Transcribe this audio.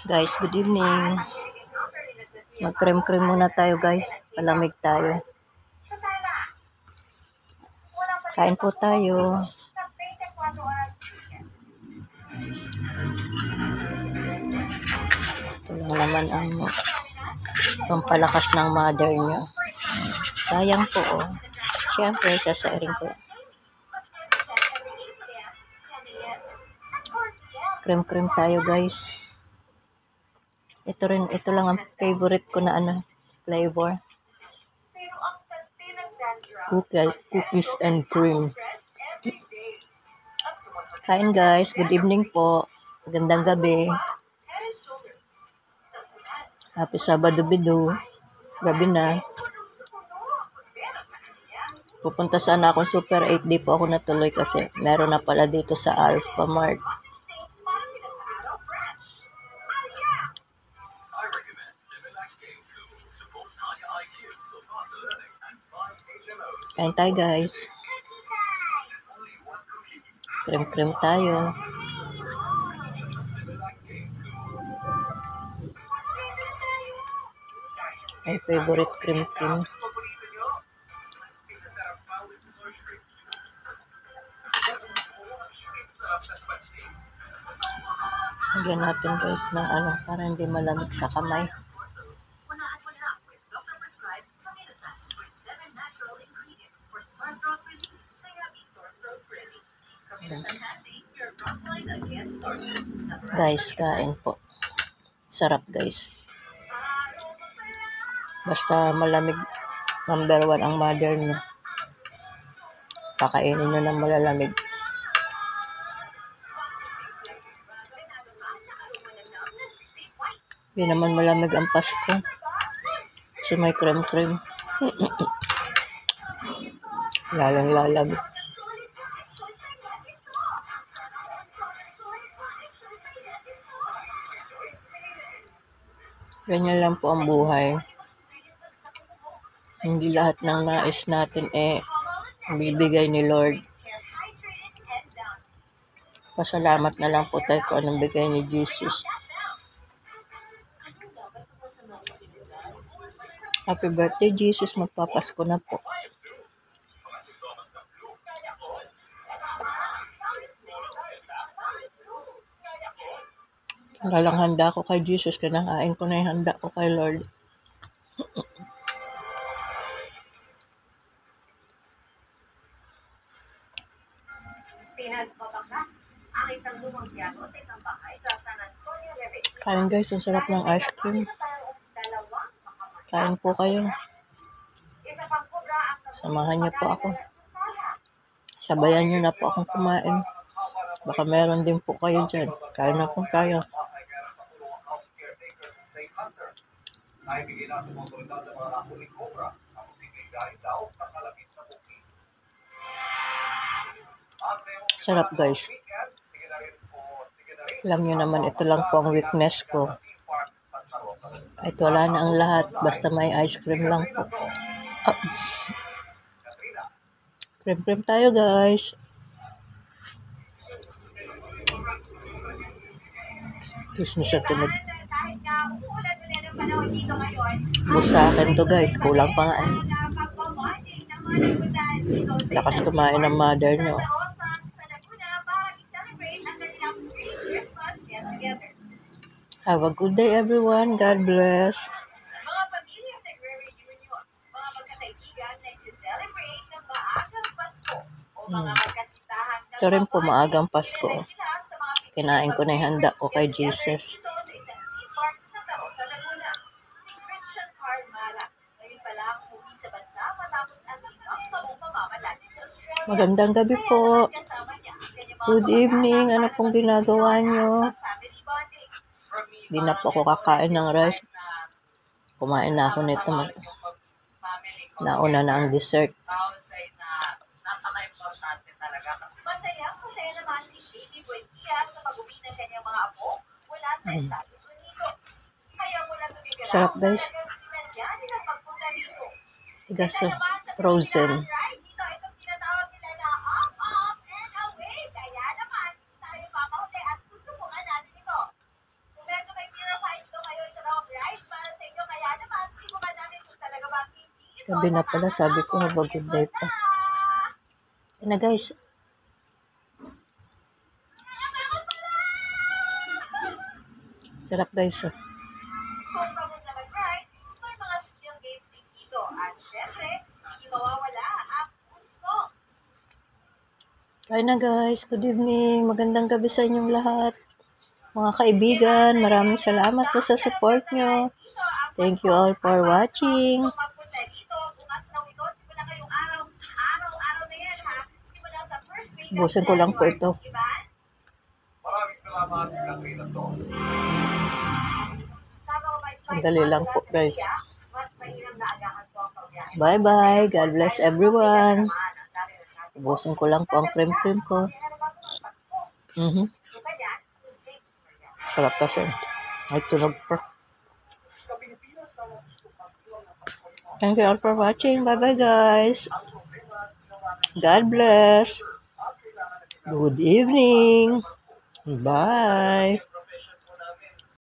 Guys, good evening. Mag-cream-cream muna tayo guys. Palamig tayo. Kain po tayo. Ito lang naman ang pampalakas ng mother nyo. Sayang po oh. Siyempre, sasairin ko. Cream-cream tayo guys. Ito lang ang favorite ko na flavor. Cookies and cream. Kain guys, good evening po. Magandang gabi. Happy Sabado Bido. Gabi na. Pupunta sana akong Super 8, di po ako natuloy kasi meron na pala dito sa Alpha Mart. Kain tayo guys. Cream-cream tayo. My favorite cream-cream. Lagyan natin guys ng para hindi malamig sa kamay. Ayan. Guys, kain po. Sarap guys. Basta malamig, number 1 ang mother niya. Pakainin nyo ng malalamig. Hindi naman malamig ang Pasko. Kasi may cream-cream. Lalong lalamig. Ganyan lang po ang buhay. Hindi lahat ng nais natin bibigay ni Lord. Pasalamat na lang po tayo kung anong bigay ni Jesus. Happy birthday, Jesus. Magpapasko na po. Walang handa ko kay Jesus. Kinakain ko na yung handa ko kay Lord. Kain guys, ang sarap ng ice cream. Kain po kayo. Samahan niyo po ako. Sabayan niyo na po akong kumain. Baka meron din po kayo dyan. Kain na po tayo. Sarap guys. Alam niyo naman, ito lang po ang weakness ko. Kahit wala na ang lahat, basta may ice cream lang po. Cream-cream tayo guys. Excuse me siya tunog. Busa akin to guys, kulang pa nga. Lakas kumain ng mother nyo. Have a good day everyone. God bless. Ito rin po maagang Pasko. Kinain ko na yung handa ko kay Jesus. Magandang gabi po. Good evening. Ano pong ginagawa nyo? Hindi na po ako kakain ng rice. Kumain na ako nito. Nauna na ang dessert. Sarap guys. Tigas frozen. Gabi na pala, sabi ko have a good day pa. Yan na guys. Sarap guys. Kung pagod na mag-rides, may mga skill games din dito. At syempre, hindi mawawala ang food stalls. Kaya na guys, good evening. Magandang gabi sa inyong lahat. Mga kaibigan, maraming salamat po sa support nyo. Thank you all for watching. So magpunta dito, bukas raw ito, simula ngayong araw, araw-araw na yan ha. Simula sa first week of Busin ko lang po ito. Ivan? Maraming salamat, Katrina Sol. Sandali lang po guys. Mas mahirap na agahan po ang pagbiyahe. Bye-bye. God bless everyone. Ubusin ko lang po ang cream ko. Sarap kasi. Ay, tunog pa. Thank you all for watching. Bye-bye guys. God bless. Good evening. Bye.